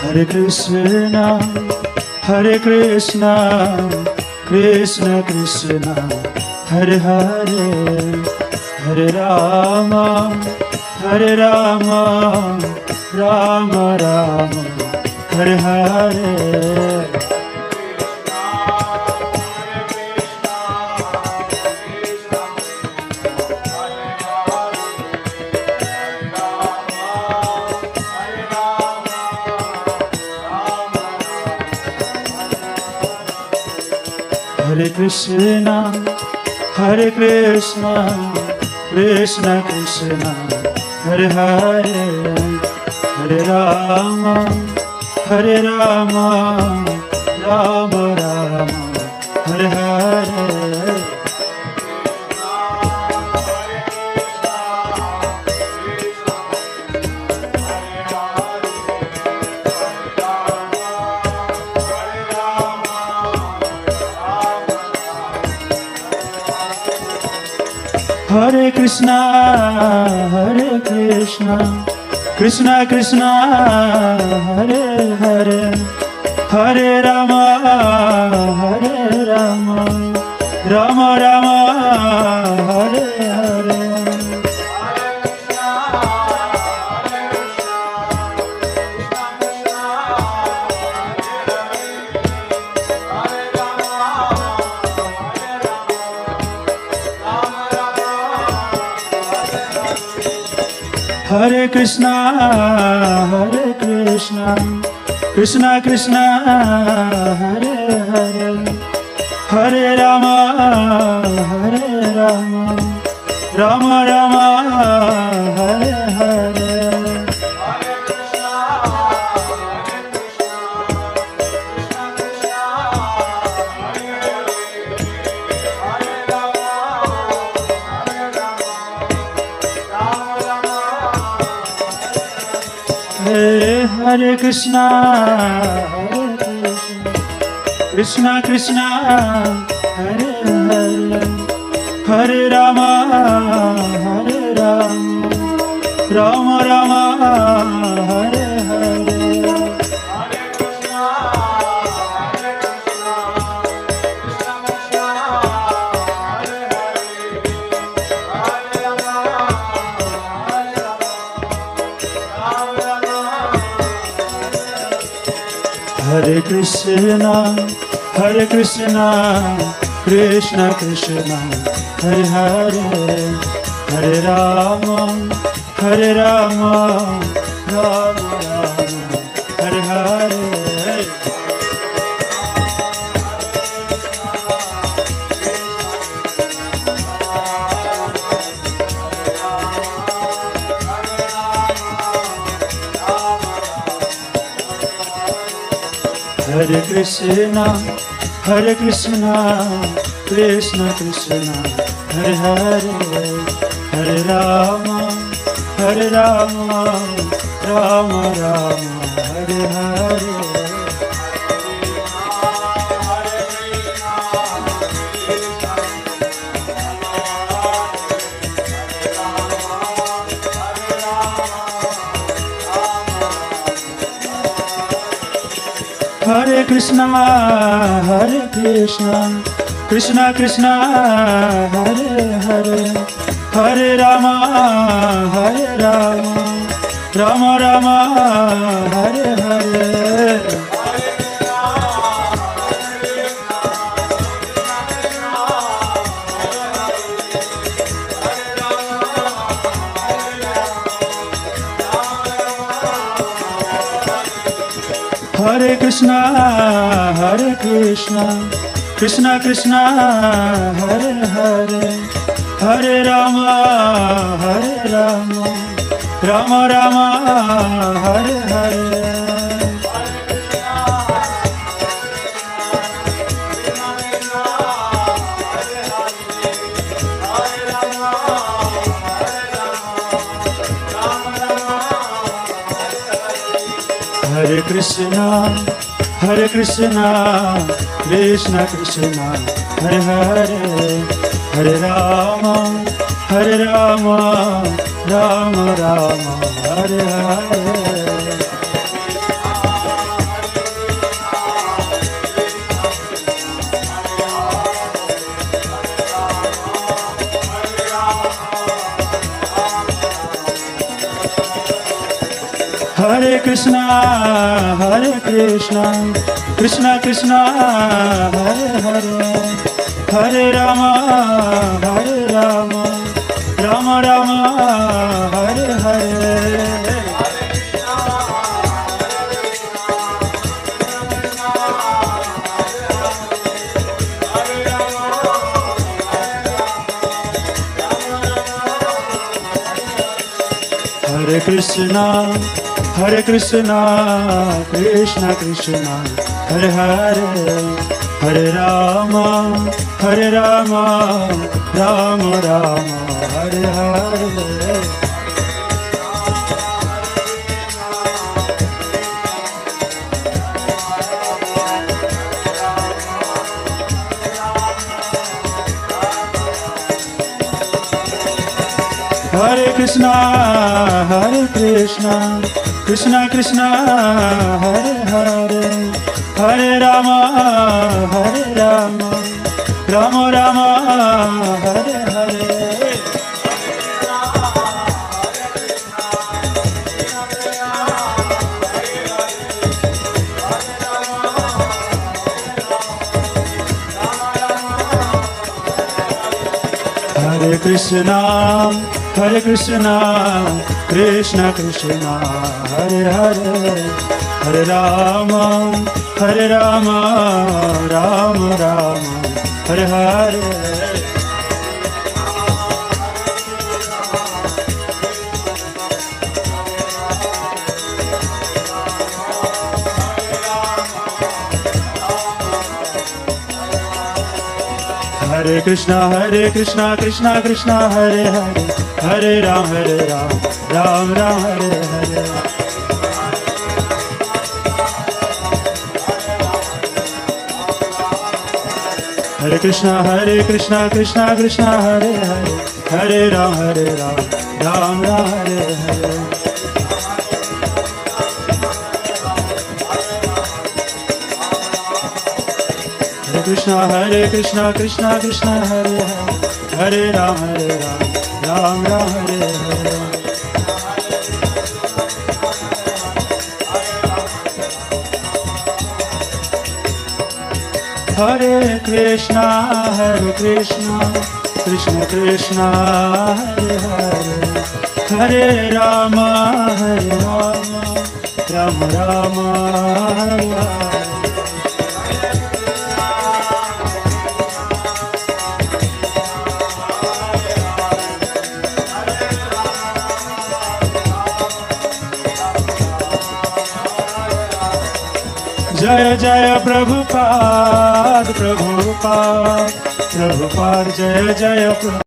Hare Krishna, Hare Krishna, Krishna Krishna, Hare Hare, Hare Rama, Hare Rama, Rama Rama, Hare Hare. Hare Krishna, Hare Krishna, Krishna Krishna, Hare Hare, Hare Rama, Hare Rama, Rama Rama, Hare Hare. Hare Krishna, Hare Krishna, Krishna Krishna, Hare Hare, Hare Rama, Hare Rama, Rama Rama, Hare Hare. Hare Krishna, Hare Krishna, Krishna Krishna, Hare Hare, Hare Rama, Hare Rama, Rama Rama, Hare Hare. Hare Krishna, Hare Krishna, Krishna Krishna, Hare Hare, Hare Rama, Hare Rama, Rama Rama, Hare Hare. Hare Krishna, Hare Krishna, Krishna Krishna, Hare Hare, Hare Rama, Hare Rama, Rama Rama, Hare Hare. Hare Krishna, Hare Krishna, Krishna Krishna, Hare Hare, Hare Rama, Hare Rama, Rama Rama, Hare Hare. Hare Krishna, Hare Krishna, Krishna Krishna, Hare Hare, Hare Rama, Hare Rama, Rama Rama, Hare Hare. Hare Krishna, Hare Krishna, Krishna Krishna, Hare Hare, Hare Rama, Hare Rama, Rama Rama, Hare Hare. Hare Krishna, Hare Krishna, Krishna Krishna, Hare Hare, Hare Rama, Hare Rama, Rama Rama, Hare Hare. Hare Krishna, Krishna Krishna, Hare Hare, Hare Rama, Rama Rama, Hare Hare. Hare Krishna, Krishna Krishna, Hare Hare, Hare Rama, Rama Rama, Hare Hare. Hare Krishna, Krishna Krishna, Hare Hare, Hare Rama, Rama Rama, Hare Hare. Hare Krishna, Krishna Krishna, Hare Hare, Hare Rama, Rama Rama, Hare Hare. Hare Krishna, Krishna Krishna, Hare Hare, Hare Ram, Ram Ram, Hare Hare. Hare Krishna, Krishna Krishna, Hare Hare, Hare Ram, Ram Ram, Hare Hare. Krishna, Krishna Krishna, Hare Hare, Hare Ram, Ram Ram, Hare Hare. Hare Krishna, Krishna Krishna, Hare Hare, Hare Rama, Rama Rama, Hare Hare. Jaya Jaya Prabhupada, Jaya Jaya Prabhupada.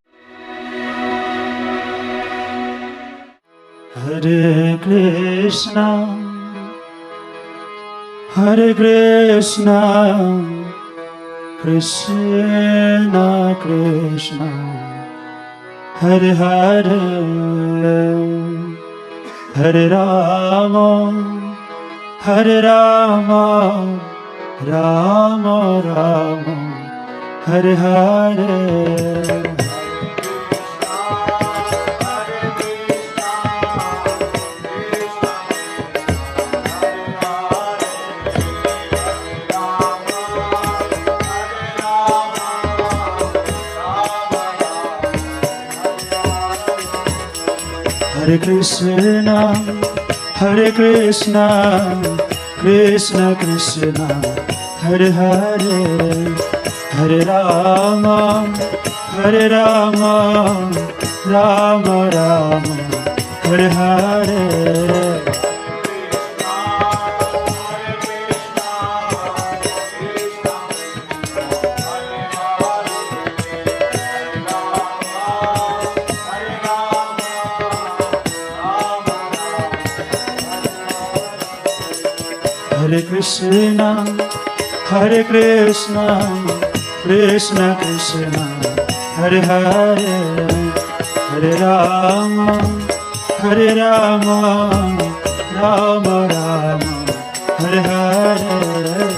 Hare Krishna, Krishna Krishna, Hare Hare, Hare Rama, Rama Rama, Hare Hare. Hare Krishna, Krishna Krishna, Hare Hare, Hare Rama, Rama Rama, Hare Hare. Hare Krishna, Krishna Krishna, Hare Hare, Hare Rama, Rama Rama, Hare Hare.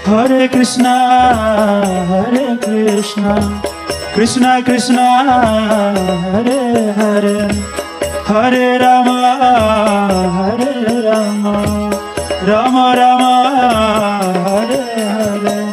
Hare Krishna, Hare Krishna, Krishna Krishna, Hare Hare, Hare Rama, Hare Rama, Rama Rama, Hare Hare.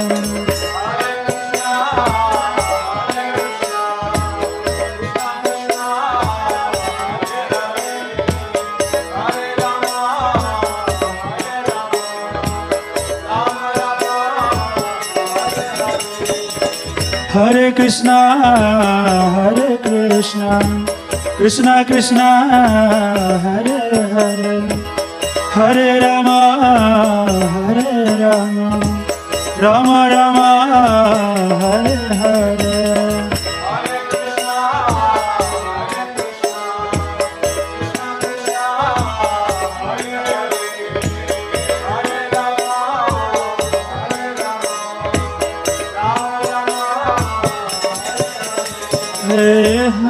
Hare Krishna, Hare Krishna, Krishna Krishna, Hare Hare, Hare Rama, Hare Rama, Rama Rama, Hare Hare.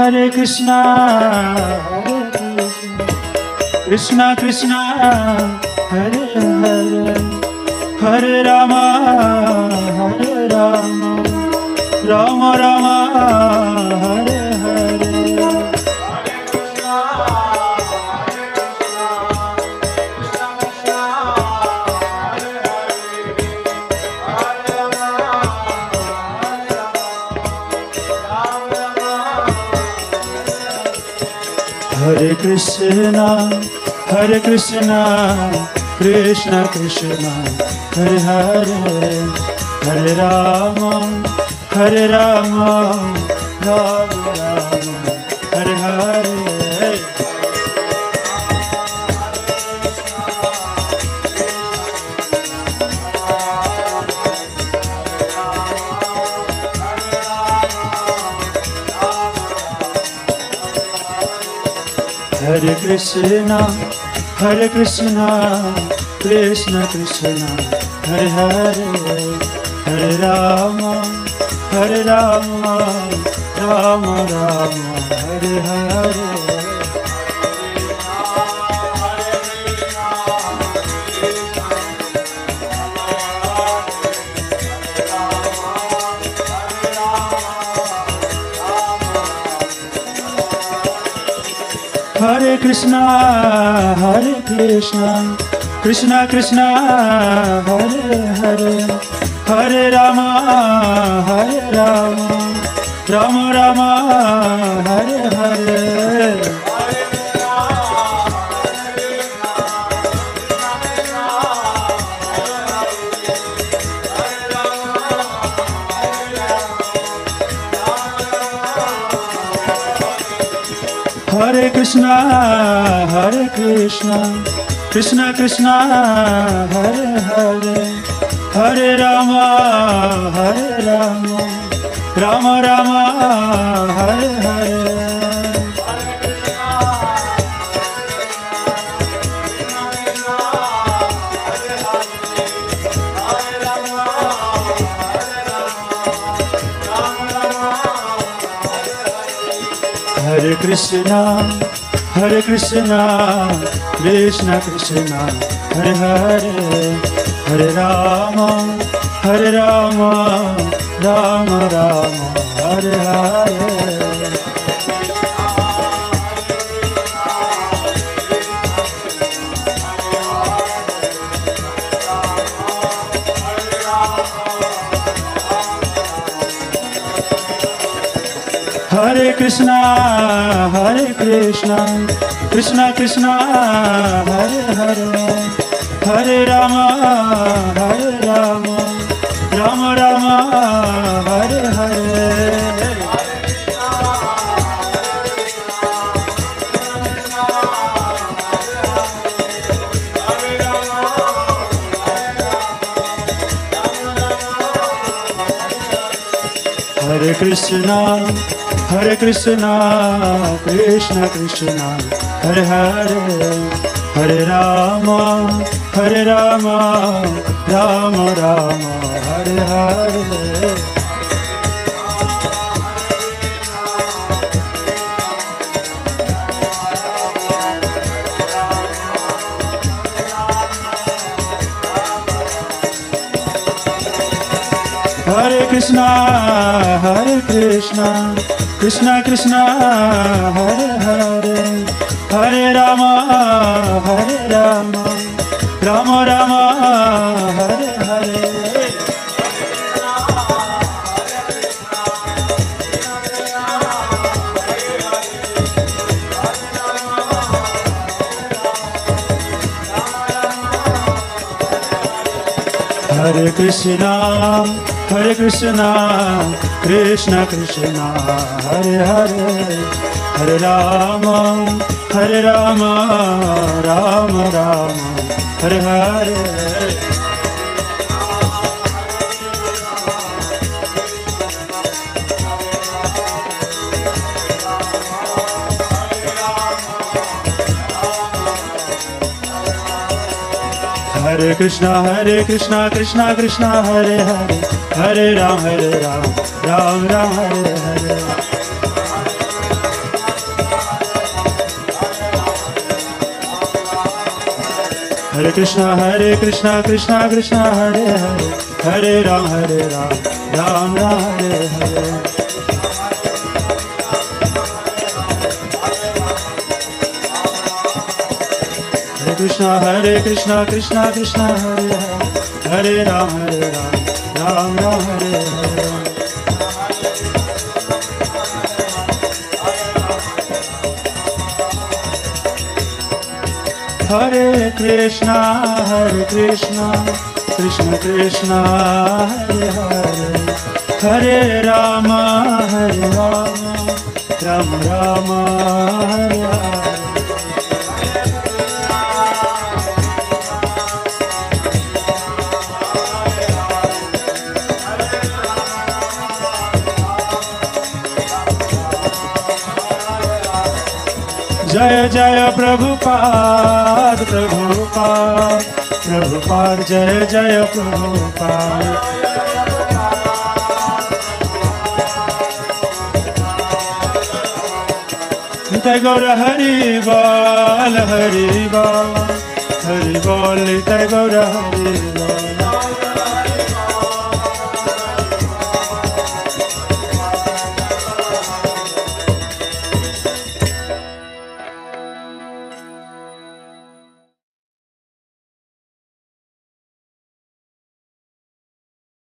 Hare Krishna, Hare Krishna, Krishna Krishna, Hare Hare, Hare Rama, Hare Rama, Rama Rama, Hare Hare. Hare Krishna, Hare Krishna, Krishna Krishna, Hare Hare, Hare Rama, Hare Rama, Rama Rama, Hare Hare. Hare Krishna, Hare Krishna, Krishna Krishna, Hare Hare, Hare Rama, Hare Rama, Rama Rama, Hare Hare. Hare Krishna, Hare Krishna, Krishna Krishna, Hare Hare, Hare Rama, Hare Rama, Rama Rama, Hare Hare. Hare Krishna, Hare Krishna, Krishna Krishna, Hare Hare, Hare Rama, Hare Rama, Rama Rama, Hare Hare. Hare Krishna, Hare Krishna, Krishna Krishna, Hare Hare, Hare Rama, Hare Rama, Rama Rama, Hare Hare. Hare Krishna, Hare Krishna, Krishna Krishna, Hare Hare, Hare Rama, Hare Rama, Rama Rama, Hare Hare. Hare Krishna, Hare Krishna, Krishna Krishna, Hare Hare, Hare Rama, Hare Rama, Rama Rama, Hare Hare. Krishna, Krishna Krishna, Hare Hare, Hare Rama, Rama Rama, Hare Hare. Hare Krishna, Krishna Krishna, Hare Hare, Hare Rama, Rama Rama, Hare Hare. Hare Krishna, Krishna Krishna, Hare Hare, Hare Rama, Ram Ram, Hare Hare. Hare Krishna, Krishna Krishna, Hare Hare, Hare Rama, Ram Ram, Hare Hare. Krishna, Krishna Krishna, Hare Hare, Hare Rama, Ram Ram, Hare Hare. Hare Krishna, Krishna Krishna, Hare Hare, Hare Rama, Rama Rama, Hare Hare. Jaya Jaya Prabhupada, Prabhupada, Jaya Jaya Prabhupada. Nitai Gaura Hari Bol, Hari Bol, Hari Bol, Nitai Gaura Hari Bol.